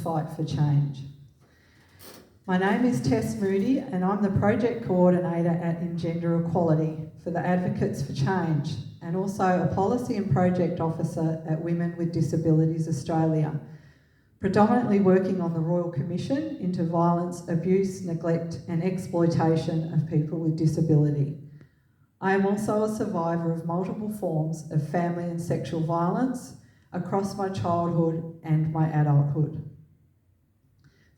fight for change. My name is Tess Moodie and I'm the Project Coordinator at Gender Equality for the Advocates for Change and also a Policy and Project Officer at Women with Disabilities Australia, predominantly working on the Royal Commission into violence, abuse, neglect and exploitation of people with disability. I am also a survivor of multiple forms of family and sexual violence across my childhood and my adulthood.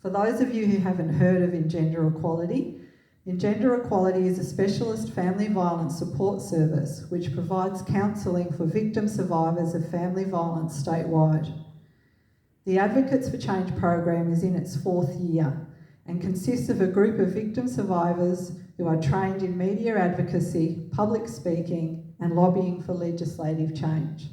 For those of you who haven't heard of Gender Equality, Gender Equality is a specialist family violence support service which provides counselling for victim survivors of family violence statewide. The Advocates for Change program is in its 4th year and consists of a group of victim survivors who are trained in media advocacy, public speaking and lobbying for legislative change.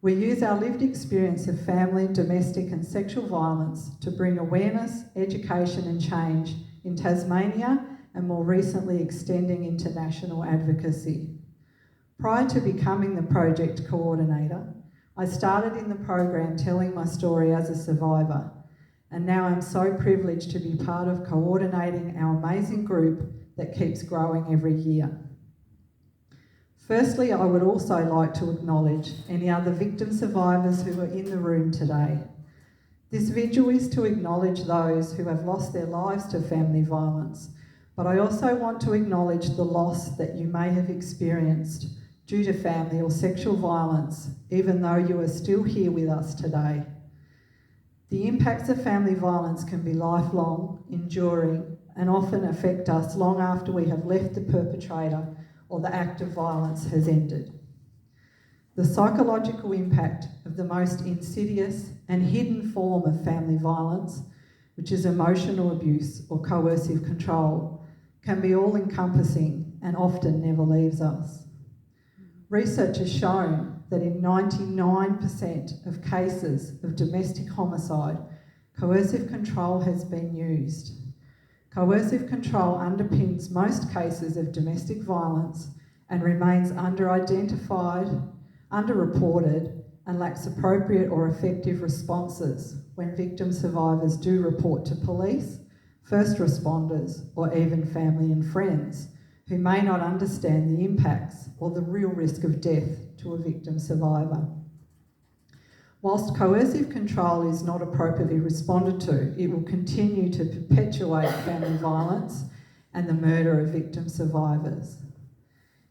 We use our lived experience of family, domestic and sexual violence to bring awareness, education and change in Tasmania and more recently extending into national advocacy. Prior to becoming the project coordinator, I started in the program telling my story as a survivor, and now I'm so privileged to be part of coordinating our amazing group that keeps growing every year. Firstly, I would also like to acknowledge any other victim survivors who are in the room today. This vigil is to acknowledge those who have lost their lives to family violence, but I also want to acknowledge the loss that you may have experienced due to family or sexual violence, even though you are still here with us today. The impacts of family violence can be lifelong, enduring, and often affect us long after we have left the perpetrator or the act of violence has ended. The psychological impact of the most insidious and hidden form of family violence, which is emotional abuse or coercive control, can be all-encompassing and often never leaves us. Research has shown that in 99% of cases of domestic homicide, coercive control has been used. Coercive control underpins most cases of domestic violence and remains under-identified, under-reported, and lacks appropriate or effective responses when victim survivors do report to police, first responders, or even family and friends, who may not understand the impacts or the real risk of death to a victim survivor. Whilst coercive control is not appropriately responded to, it will continue to perpetuate family violence and the murder of victim survivors.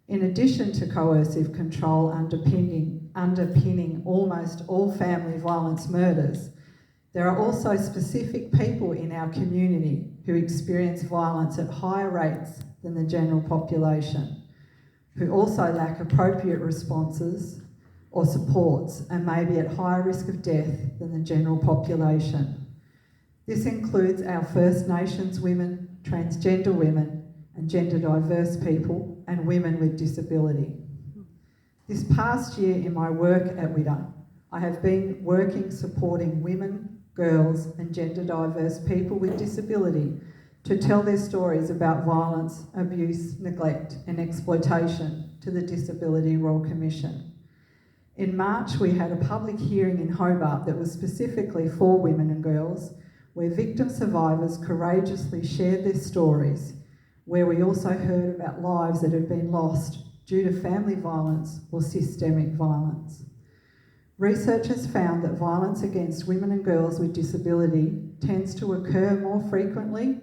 In addition to coercive control underpinning almost all family violence murders, there are also specific people in our community who experience violence at higher rates than the general population, who also lack appropriate responses or supports and may be at higher risk of death than the general population. This includes our First Nations women, transgender women and gender diverse people and women with disability. This past year in my work at WIDA, I have been working supporting women, girls and gender diverse people with disability to tell their stories about violence, abuse, neglect and exploitation to the Disability Royal Commission. In March, we had a public hearing in Hobart that was specifically for women and girls, where victim survivors courageously shared their stories, where we also heard about lives that had been lost due to family violence or systemic violence. Research has found that violence against women and girls with disability tends to occur more frequently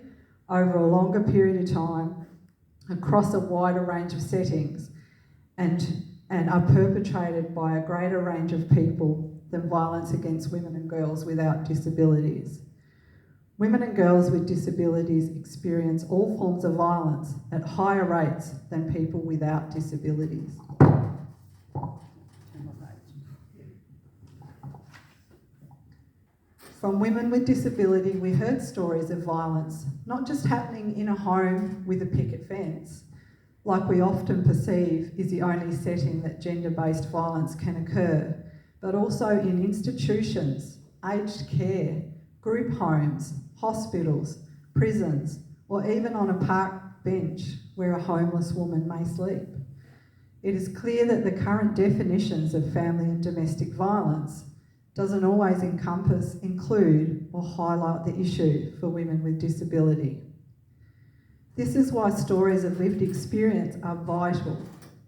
over a longer period of time across a wider range of settings and are perpetrated by a greater range of people than violence against women and girls without disabilities. Women and girls with disabilities experience all forms of violence at higher rates than people without disabilities. From women with disability, we heard stories of violence, not just happening in a home with a picket fence, like we often perceive is the only setting that gender-based violence can occur, but also in institutions, aged care, group homes, hospitals, prisons, or even on a park bench where a homeless woman may sleep. It is clear that the current definitions of family and domestic violence doesn't always include or highlight the issue for women with disability. This is why stories of lived experience are vital.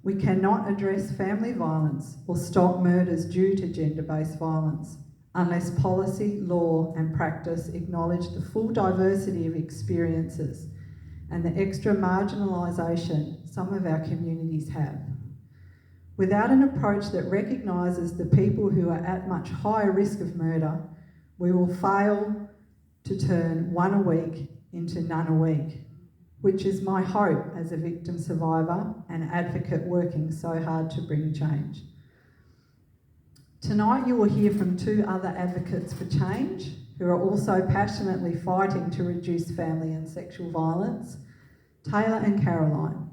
We cannot address family violence or stop murders due to gender-based violence unless policy, law and practice acknowledge the full diversity of experiences and the extra marginalisation some of our communities have. Without an approach that recognises the people who are at much higher risk of murder, we will fail to turn one a week into none a week, which is my hope as a victim survivor and advocate working so hard to bring change. Tonight you will hear from two other advocates for change who are also passionately fighting to reduce family and sexual violence, Taylor and Caroline.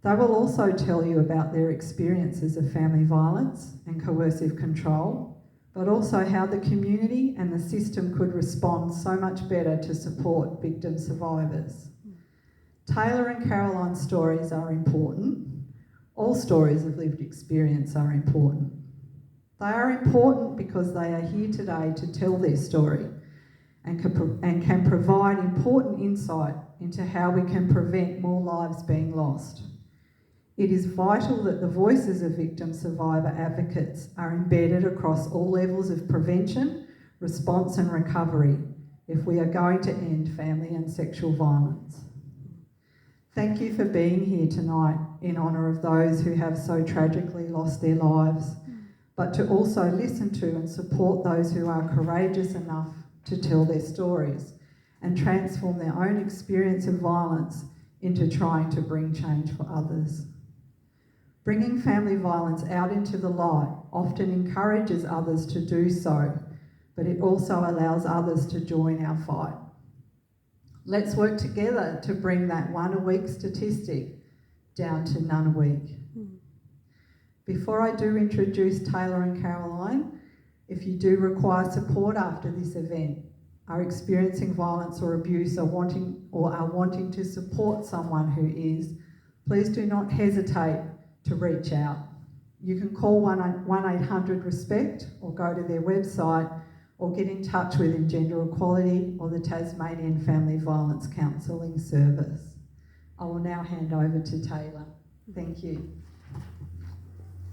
They will also tell you about their experiences of family violence and coercive control, but also how the community and the system could respond so much better to support victim survivors. Taylor and Caroline's stories are important. All stories of lived experience are important. They are important because they are here today to tell their story and can provide important insight into how we can prevent more lives being lost. It is vital that the voices of victim survivor advocates are embedded across all levels of prevention, response and recovery if we are going to end family and sexual violence. Thank you for being here tonight in honour of those who have so tragically lost their lives, but to also listen to and support those who are courageous enough to tell their stories and transform their own experience of violence into trying to bring change for others. Bringing family violence out into the light often encourages others to do so, but it also allows others to join our fight. Let's work together to bring that one a week statistic down to none a week. Before I do introduce Taylor and Caroline, if you do require support after this event, are experiencing violence or abuse or are wanting to support someone who is, please do not hesitate to reach out. You can call 1-800-RESPECT or go to their website or get in touch with Gender Equality or the Tasmanian Family Violence Counselling Service. I will now hand over to Taylor. Thank you.